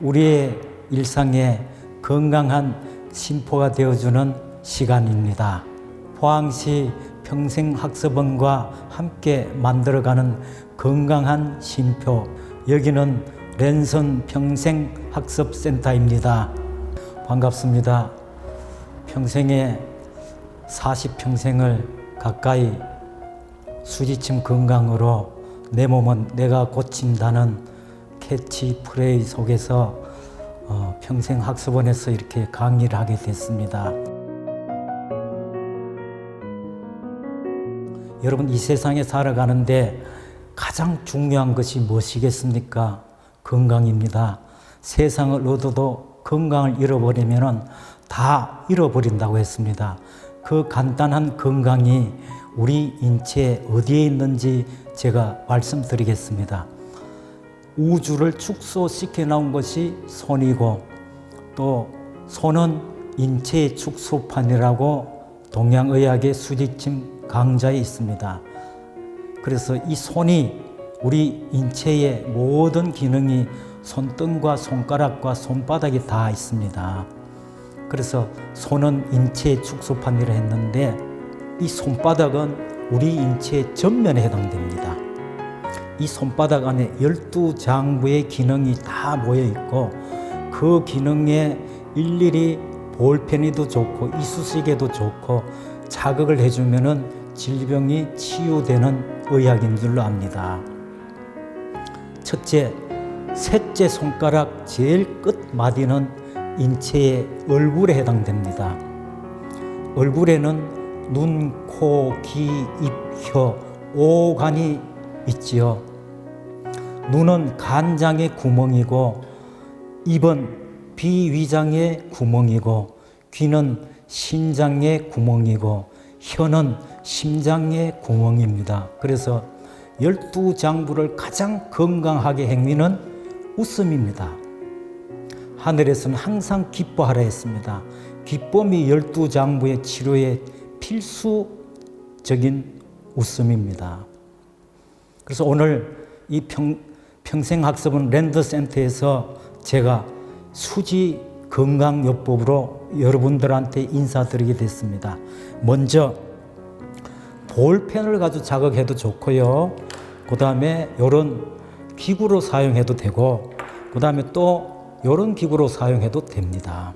우리의 일상에 건강한 쉼표가 되어주는 시간입니다. 포항시 평생학습원과 함께 만들어가는 건강한 쉼표, 여기는 랜선 평생학습센터입니다. 반갑습니다. 평생에 40평생을 가까이 수지침 건강으로 내 몸은 내가 고친다는 캐치프레이 속에서 평생학습원에서 이렇게 강의를 하게 됐습니다. 여러분, 이 세상에 살아가는데 가장 중요한 것이 무엇이겠습니까? 건강입니다. 세상을 얻어도 건강을 잃어버리면 다 잃어버린다고 했습니다. 그 간단한 건강이 우리 인체에 어디에 있는지 제가 말씀드리겠습니다. 우주를 축소시켜 나온 것이 손이고, 또 손은 인체의 축소판이라고 동양의학의 수지침 강좌에 있습니다. 그래서 이 손이 우리 인체의 모든 기능이 손등과 손가락과 손바닥에 다 있습니다. 그래서 손은 인체의 축소판이라 했는데, 이 손바닥은 우리 인체의 전면에 해당됩니다. 이 손바닥 안에 12장부의 기능이 다 모여 있고, 그 기능에 일일이 볼펜이도 좋고 이쑤시개도 좋고 자극을 해주면은 질병이 치유되는 의학인 줄로 압니다. 첫째, 셋째 손가락 제일 끝마디는 인체의 얼굴에 해당됩니다. 얼굴에는 눈, 코, 귀, 입, 혀, 오간이 있지요. 눈은 간장의 구멍이고, 입은 비위장의 구멍이고, 귀는 신장의 구멍이고, 혀는 심장의 구멍입니다. 그래서 12장부를 가장 건강하게 행위는 웃음입니다. 하늘에서는 항상 기뻐하라 했습니다. 기쁨이 12장부의 치료에 필수적인 웃음입니다. 그래서 오늘 이 평생학습원 랜드센터에서 제가 수지 건강요법으로 여러분들한테 인사드리게 됐습니다. 먼저 볼펜을 가지고 자극해도 좋고요. 그 다음에 이런 기구로 사용해도 되고, 그 다음에 또 이런 기구로 사용해도 됩니다.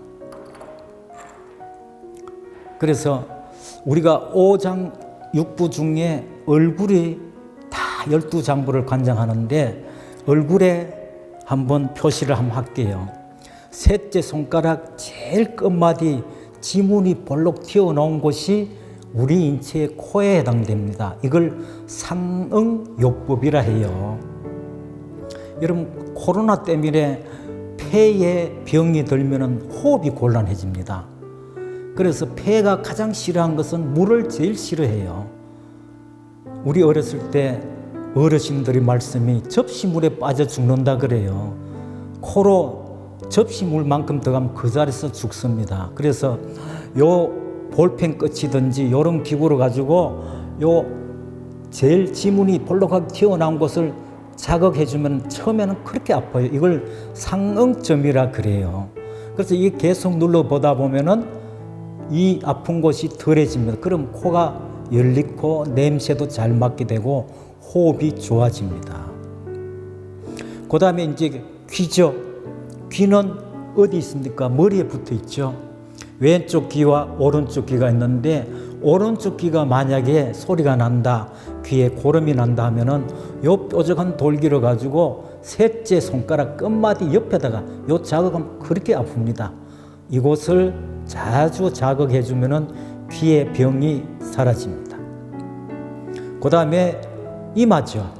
그래서 우리가 5장 6부 중에 얼굴이 다 12장부를 관장하는데, 얼굴에 한번 표시를 한번 할게요. 셋째 손가락 제일 끝마디 지문이 볼록 튀어나온 곳이 우리 인체의 코에 해당됩니다. 이걸 상응요법이라 해요. 여러분, 코로나 때문에 폐에 병이 들면 호흡이 곤란해집니다. 그래서 폐가 가장 싫어하는 것은 물을 제일 싫어해요. 우리 어렸을 때 어르신들의 말씀이 접시물에 빠져 죽는다 그래요. 코로 접시물만큼 들어가면 그 자리에서 죽습니다. 그래서 요 볼펜 끝이든지 이런 기구로 가지고 요 제일 지문이 볼록하게 튀어나온 것을 자극해주면 처음에는 그렇게 아파요. 이걸 상응점이라 그래요. 그래서 이게 계속 눌러보다 보면은 이 아픈 곳이 덜해집니다. 그럼 코가 열리고 냄새도 잘 맡게 되고 호흡이 좋아집니다. 그 다음에 이제 귀죠. 귀는 어디 있습니까? 머리에 붙어 있죠. 왼쪽 귀와 오른쪽 귀가 있는데, 오른쪽 귀가 만약에 소리가 난다, 귀에 고름이 난다 하면은 요 뾰족한 돌기를 가지고 셋째 손가락 끝마디 옆에다가 요 자극하면 그렇게 아픕니다. 이곳을 자주 자극해 주면은 귀의 병이 사라집니다. 그 다음에 이마죠.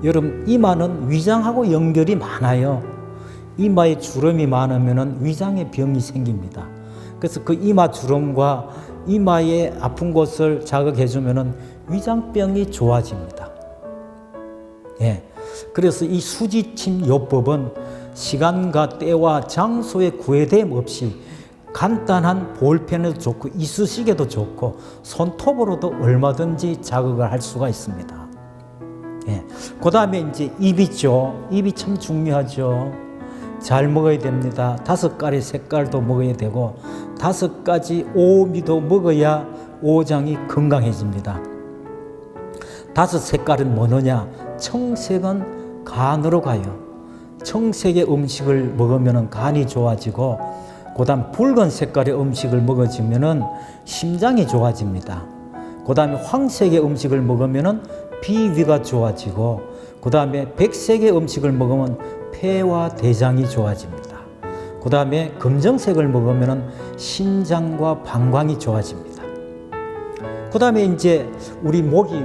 여러분, 이마는 위장하고 연결이 많아요. 이마에 주름이 많으면 위장에 병이 생깁니다. 그래서 그 이마 주름과 이마의 아픈 곳을 자극해주면 위장병이 좋아집니다. 예. 그래서 이 수지침 요법은 시간과 때와 장소의 구애됨 없이 간단한 볼펜에도 좋고 이쑤시개도 좋고 손톱으로도 얼마든지 자극을 할 수가 있습니다. 예. 그 다음에 이제 입이죠. 입이 참 중요하죠. 잘 먹어야 됩니다. 5가지 색깔도 먹어야 되고 5가지 오미도 먹어야 오장이 건강해집니다. 5색깔은 뭐느냐? 청색은 간으로 가요. 청색의 음식을 먹으면 간이 좋아지고 그 다음 붉은 색깔의 음식을 먹어주면 심장이 좋아집니다. 그 다음에 황색의 음식을 먹으면 비위가 좋아지고 그 다음에 백색의 음식을 먹으면 폐와 대장이 좋아집니다. 그 다음에 검정색을 먹으면 신장과 방광이 좋아집니다. 그 다음에 이제 우리 목이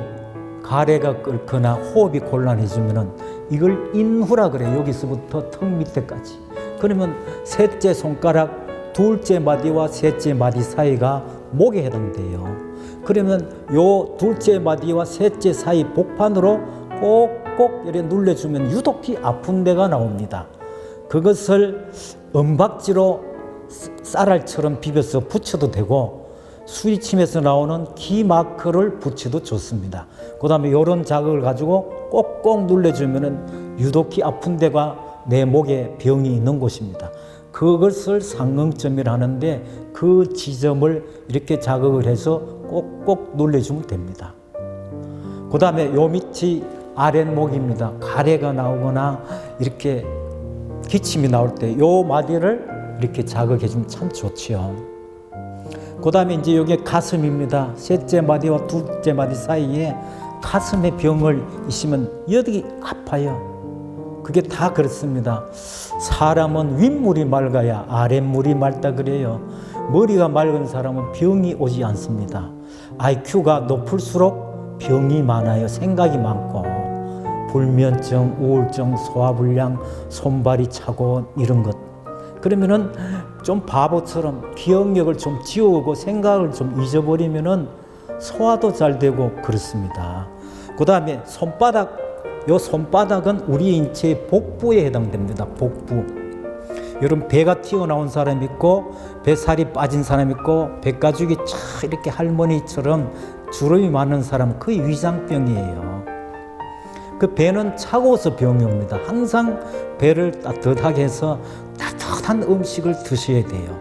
가래가 끓거나 호흡이 곤란해지면 이걸 인후라 그래요. 여기서부터 턱 밑에까지. 그러면 셋째 손가락 둘째 마디와 셋째 마디 사이가 목에 해당돼요. 그러면 요 둘째 마디와 셋째 사이 복판으로 꼭꼭 이렇게 눌러주면 유독히 아픈 데가 나옵니다. 그것을 은박지로 쌀알처럼 비벼서 붙여도 되고 수리침에서 나오는 기마크를 붙여도 좋습니다. 그 다음에 이런 자극을 가지고 꼭꼭 눌러주면 유독히 아픈 데가 내 목에 병이 있는 곳입니다. 그것을 상응점이라 하는데 그 지점을 이렇게 자극을 해서 꼭꼭 눌러주면 됩니다. 그 다음에 요 밑이 아랫목입니다. 가래가 나오거나 이렇게 기침이 나올 때 요 마디를 이렇게 자극해주면 참 좋지요. 그 다음에 이제 여기 가슴입니다. 셋째 마디와 둘째 마디 사이에 가슴에 병을 있으면 여기 아파요. 그게 다 그렇습니다. 사람은 윗물이 맑아야 아랫물이 맑다 그래요. 머리가 맑은 사람은 병이 오지 않습니다. IQ가 높을수록 병이 많아요. 생각이 많고 불면증, 우울증, 소화불량, 손발이 차고 이런 것. 그러면은 좀 바보처럼 기억력을 좀 지우고 생각을 좀 잊어버리면은 소화도 잘 되고 그렇습니다. 그 다음에 손바닥, 요 손바닥은 우리 인체의 복부에 해당됩니다. 복부. 여러분 배가 튀어나온 사람 있고 배살이 빠진 사람 있고 배가죽이 쫙 이렇게 할머니처럼 주름이 많은 사람 그게 위장병이에요. 그 배는 차가워서 병이 옵니다. 항상 배를 따뜻하게 해서 따뜻한 음식을 드셔야 돼요.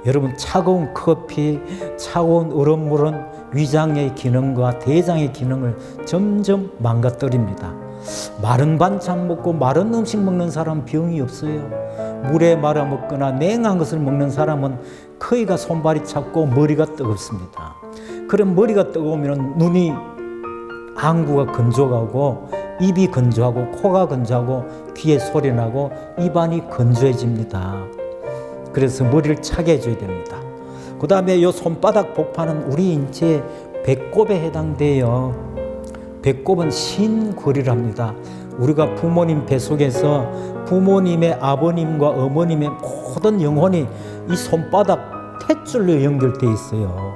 여러분 차가운 커피, 차가운 얼음물은 위장의 기능과 대장의 기능을 점점 망가뜨립니다. 마른 반찬 먹고 마른 음식 먹는 사람은 병이 없어요. 물에 말아 먹거나 냉한 것을 먹는 사람은 커이가 손발이 찼고 머리가 뜨겁습니다. 그럼 머리가 뜨거우면 눈이 안구가 건조하고 입이 건조하고 코가 건조하고 귀에 소리 나고 입안이 건조해집니다. 그래서 머리를 차게 해줘야 됩니다. 그 다음에 이 손바닥 복판은 우리 인체의 배꼽에 해당돼요. 배꼽은 신골이랍니다. 우리가 부모님 뱃속에서 부모님의 아버님과 어머님의 모든 영혼이 이 손바닥 탯줄로 연결되어 있어요.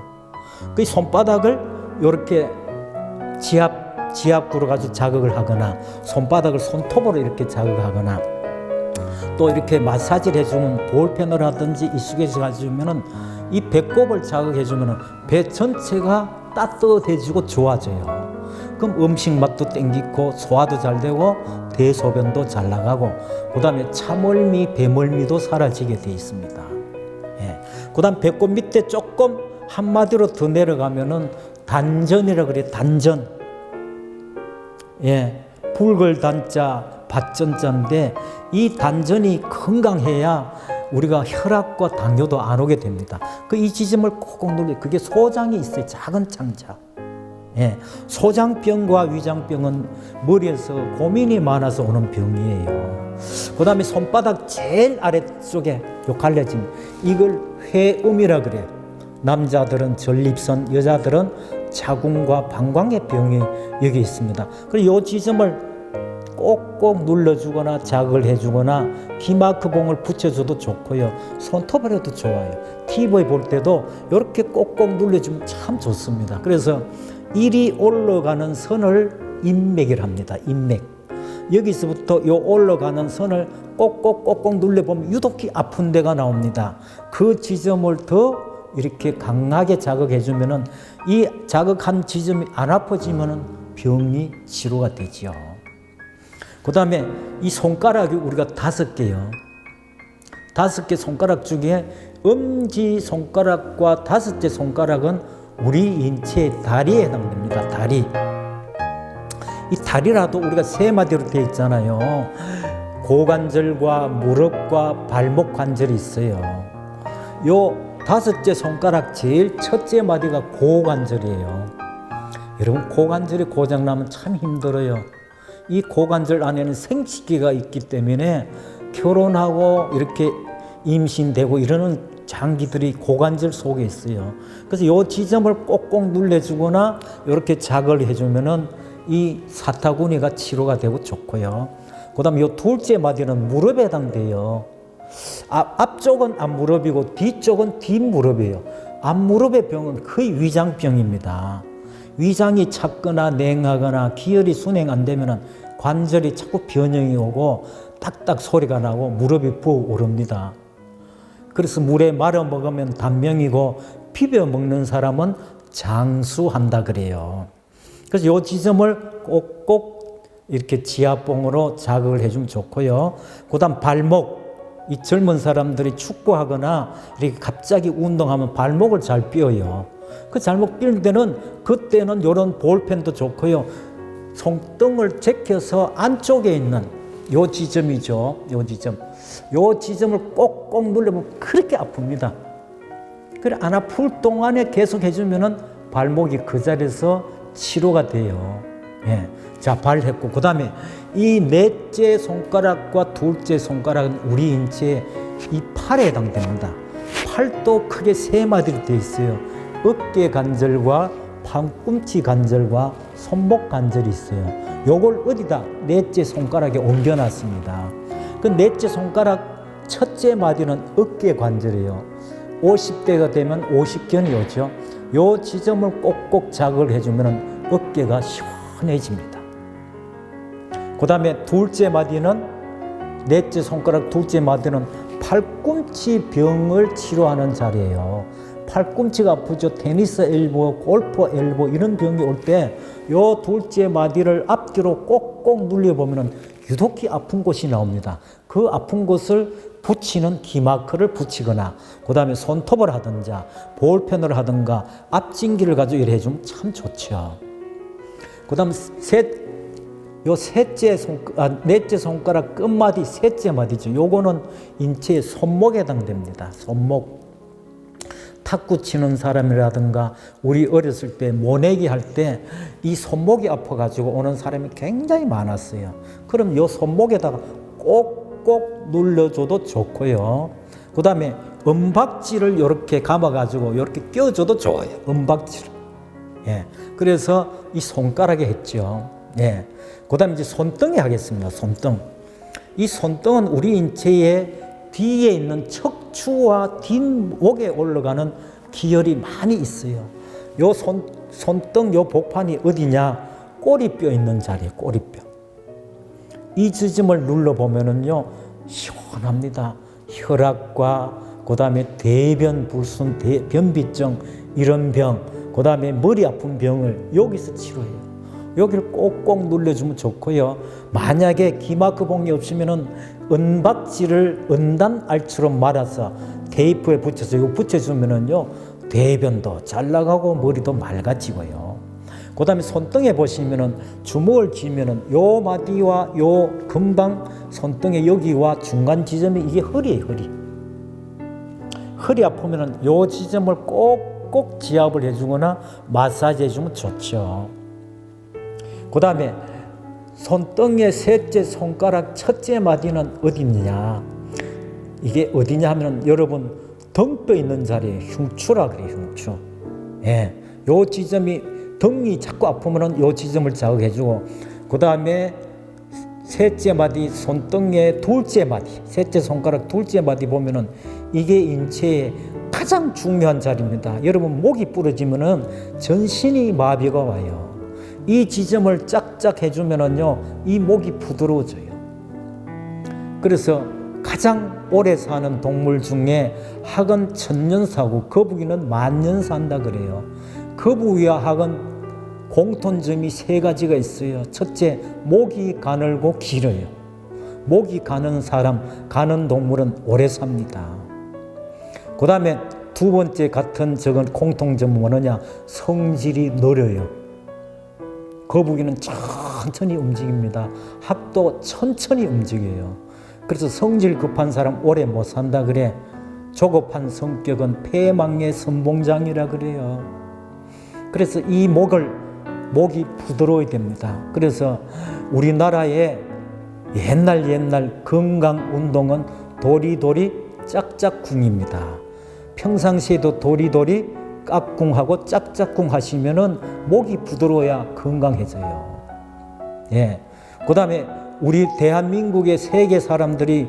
그 손바닥을 이렇게 지압구로 가지고 자극을 하거나 손바닥을 손톱으로 이렇게 자극하거나 또 이렇게 마사지를 해주면 볼펜을 하든지 이쪽에서 가주면은 이 배꼽을 자극해주면은 배 전체가 따뜻해지고 좋아져요. 그럼 음식 맛도 땡기고 소화도 잘 되고 대소변도 잘 나가고 그 다음에 차멀미, 배멀미도 사라지게 돼 있습니다. 예. 그 다음 배꼽 밑에 조금 한마디로 더 내려가면은 단전이라 그래요. 단전. 예. 붉을 단자, 밭전자인데 이 단전이 건강해야 우리가 혈압과 당뇨도 안 오게 됩니다. 그 이 지점을 콕콕 눌러 그게 소장이 있어요. 작은 창자. 예. 소장병과 위장병은 머리에서 고민이 많아서 오는 병이에요. 그 다음에 손바닥 제일 아래쪽에 요 갈라진 이걸 회음이라 그래요. 남자들은 전립선, 여자들은 자궁과 방광의 병이 여기 있습니다. 그리고 이 지점을 꼭꼭 눌러주거나 자극을 해주거나 기마크봉을 붙여줘도 좋고요. 손톱을 해도 좋아요. TV 볼 때도 이렇게 꼭꼭 눌러주면 참 좋습니다. 그래서 이리 올라가는 선을 인맥이라 합니다. 인맥. 여기서부터 요 올라가는 선을 꼭꼭 눌러보면 유독히 아픈 데가 나옵니다. 그 지점을 더 이렇게 강하게 자극해주면은 이 자극한 지점이 안 아파지면은 병이 치료가 되지요. 그 다음에 이 손가락이 우리가 5개요. 5개 손가락 중에 엄지 손가락과 5째 손가락은 우리 인체의 다리에 해당됩니다. 다리. 이 다리라도 우리가 3마디로 되어 있잖아요. 고관절과 무릎과 발목 관절이 있어요. 요 5째 손가락 제일 첫째 마디가 고관절이에요. 여러분, 고관절이 고장나면 참 힘들어요. 이 고관절 안에는 생식기가 있기 때문에 결혼하고 이렇게 임신되고 이러는 장기들이 고관절 속에 있어요. 그래서 이 지점을 꼭꼭 눌러주거나 이렇게 자극을 해주면은 이 사타구니가 치료가 되고 좋고요. 그 다음에 이 둘째 마디는 무릎에 해당돼요. 앞쪽은 앞무릎이고 뒤쪽은 뒷무릎이에요. 앞무릎의 병은 거의 위장병입니다. 위장이 찼거나 냉하거나 기혈이 순행 안 되면 관절이 자꾸 변형이 오고 딱딱 소리가 나고 무릎이 부어오릅니다. 그래서 물에 말아 먹으면 단명이고 비벼 먹는 사람은 장수한다 그래요. 그래서 이 지점을 꼭꼭 이렇게 지압봉으로 자극을 해주면 좋고요. 그 다음 발목, 이 젊은 사람들이 축구하거나 이렇게 갑자기 운동하면 발목을 잘 삐어요. 그 발목 삘 때는 그때는 이런 볼펜도 좋고요. 손등을 제껴서 안쪽에 있는 요 지점이죠. 요 지점을 꼭꼭 눌러보면 그렇게 아픕니다. 그래 안 아플 동안에 계속 해주면은 발목이 그 자리에서 치료가 돼요. 예. 자, 발 했고, 그 다음에 이 넷째 손가락과 둘째 손가락은 우리 인체의 이 팔에 해당됩니다. 팔도 크게 3마디로 되어 있어요. 어깨 관절과 팔꿈치 관절과 손목 관절이 있어요. 요걸 어디다? 넷째 손가락에 옮겨놨습니다. 그 넷째 손가락 첫째 마디는 어깨 관절이에요. 50대가 되면 50견이 오죠. 요 지점을 꼭꼭 자극을 해주면 어깨가 시원해집니다. 그 다음에 둘째 마디는 넷째 손가락 둘째 마디는 팔꿈치 병을 치료하는 자리예요. 팔꿈치가 아프죠. 테니스 엘보, 골프 엘보 이런 병이 올 때 요 둘째 마디를 앞뒤로 꼭꼭 눌려보면 유독히 아픈 곳이 나옵니다. 그 아픈 곳을 붙이는 기마크를 붙이거나 그 다음에 손톱을 하든지 볼펜을 하든가 앞진기를 가지고 이래 해주면 참 좋죠. 그 다음 넷째 손가락 끝마디 셋째 마디죠. 요거는 인체의 손목에 해당됩니다. 손목. 탁구 치는 사람이라든가 우리 어렸을 때 모내기 할 때 이 손목이 아파가지고 오는 사람이 굉장히 많았어요. 그럼 이 손목에다가 꼭꼭 눌러줘도 좋고요. 그 다음에 은박지를 이렇게 감아가지고 이렇게 껴줘도 좋아요. 은박지를. 예. 그래서 이 손가락에 했죠. 예. 그 다음에 이제 손등에 하겠습니다. 손등. 이 손등은 우리 인체의 뒤에 있는 척추와 뒷목에 올라가는 기혈이 많이 있어요. 요 손등, 요 복판이 어디냐? 꼬리뼈 있는 자리에 꼬리뼈. 이 지점을 눌러보면은요, 시원합니다. 혈압과, 그 다음에 대변 불순, 변비증, 이런 병, 그 다음에 머리 아픈 병을 여기서 치료해요. 여기를 꼭꼭 눌러주면 좋고요. 만약에 기마크 봉이 없으면은 은박지를 은단 알처럼 말아서 테이프에 붙여서 이거 붙여주면은요, 대변도 잘 나가고 머리도 맑아지고요. 그 다음에 손등에 보시면은 주먹을 쥐면은 요 마디와 요 금방 손등의 여기와 중간 지점이 이게 허리예요, 허리. 허리 아프면은 요 지점을 꼭꼭 지압을 해주거나 마사지 해주면 좋죠. 그 다음에 손등의 셋째 손가락 첫째 마디는 어디 있느냐? 이게 어디냐 하면 여러분 등뼈 있는 자리에 흉추라 그래요, 흉추. 예. 요 지점이 등이 자꾸 아프면은 요 지점을 자극해주고, 그 다음에 셋째 마디 손등의 둘째 마디, 셋째 손가락 둘째 마디 보면은 이게 인체의 가장 중요한 자리입니다. 여러분 목이 부러지면은 전신이 마비가 와요. 이 지점을 짝짝 해주면은요, 이 목이 부드러워져요. 그래서 가장 오래 사는 동물 중에 학은 1000년 사고 거북이는 10,000년 산다 그래요. 거북이와 학은 공통점이 3가지가 있어요. 첫째, 목이 가늘고 길어요. 목이 가는 사람, 가는 동물은 오래 삽니다. 그 다음에 두 번째 같은 적은 공통점은 뭐냐? 성질이 느려요. 거북이는 천천히 움직입니다. 학도 천천히 움직여요. 그래서 성질 급한 사람 오래 못 산다 그래. 조급한 성격은 패망의 선봉장이라 그래요. 그래서 이 목이 부드러워야 됩니다. 그래서 우리나라의 옛날 건강 운동은 도리도리 짝짝궁입니다. 평상시에도 도리도리 깍궁하고 짝짝궁 하시면은 목이 부드러워야 건강해져요. 예. 그 다음에 우리 대한민국의 세계 사람들이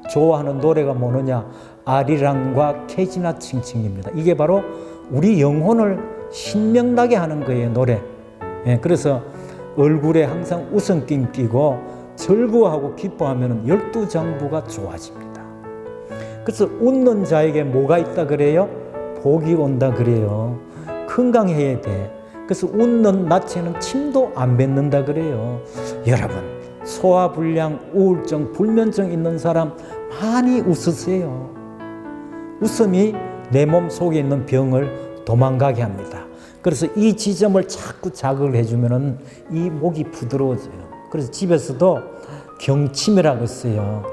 좋아하는 노래가 뭐느냐? 아리랑과 캐지나 칭칭입니다. 이게 바로 우리 영혼을 신명나게 하는 거예요, 노래. 예. 그래서 얼굴에 항상 웃음기 끼고 즐거워하고 기뻐하면 12장부가 좋아집니다. 그래서 웃는 자에게 뭐가 있다 그래요? 복이 온다 그래요. 건강해야 돼. 그래서 웃는 낯에는 침도 안 뱉는다 그래요. 여러분, 소화불량, 우울증, 불면증 있는 사람 많이 웃으세요. 웃음이 내 몸 속에 있는 병을 도망가게 합니다. 그래서 이 지점을 자꾸 자극을 해주면 이 목이 부드러워져요. 그래서 집에서도 경침이라고 써요.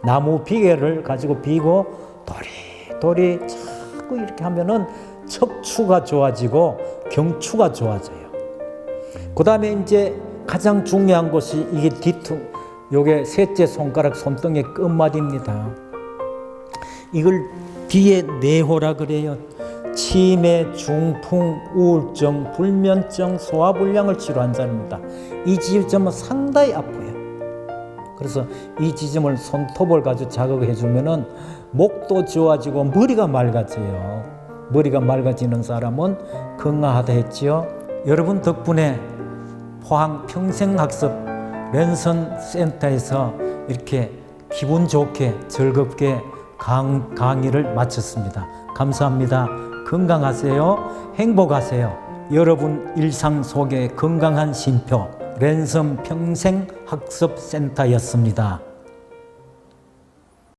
나무 비계를 가지고 비고 도리도리 자꾸 이렇게 하면은 척추가 좋아지고 경추가 좋아져요. 그 다음에 이제 가장 중요한 것이 이게 요게 셋째 손가락 손등의 끝마디입니다. 이걸 뒤에 내호라 그래요. 치매, 중풍, 우울증, 불면증, 소화불량을 치료한 사람입니다. 이 지점은 상당히 아파요. 그래서 이 지점을 손톱을 가지고 자극해 주면은 목도 좋아지고 머리가 맑아져요. 머리가 맑아지는 사람은 건강하다 했지요. 여러분 덕분에 포항 평생학습 랜선 센터에서 이렇게 기분 좋게 즐겁게 강의를 마쳤습니다. 감사합니다. 건강하세요. 행복하세요. 여러분 일상 속에 건강한 쉼표 랜선 평생학습센터였습니다.